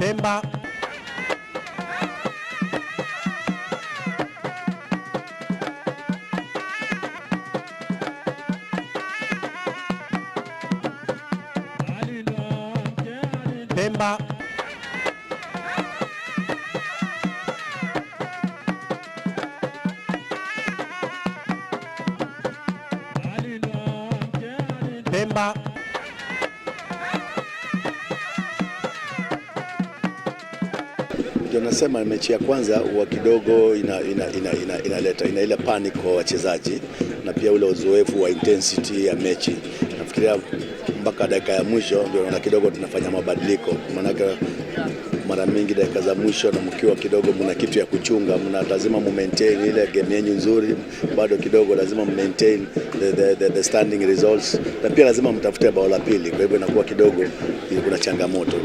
Pemba. Pemba. Pemba. Ndio nasema mechi ya kwanza huwa kidogo inaleta ile panic kwa wachezaji na pia ule uzoefu wa intensity ya mechi. Nafikiria mpaka dakika ya mwisho ndio naona kidogo tunafanya mabadiliko, maana mara mingi dakika za mwisho na mkiwa kidogo mna kitu ya kuchunga, mna lazima maintain ile game yenu nzuri, bado kidogo lazima maintain the standing results, na pia lazima mtafute bao la pili, kwa hivyo inakuwa kidogo kuna changamoto.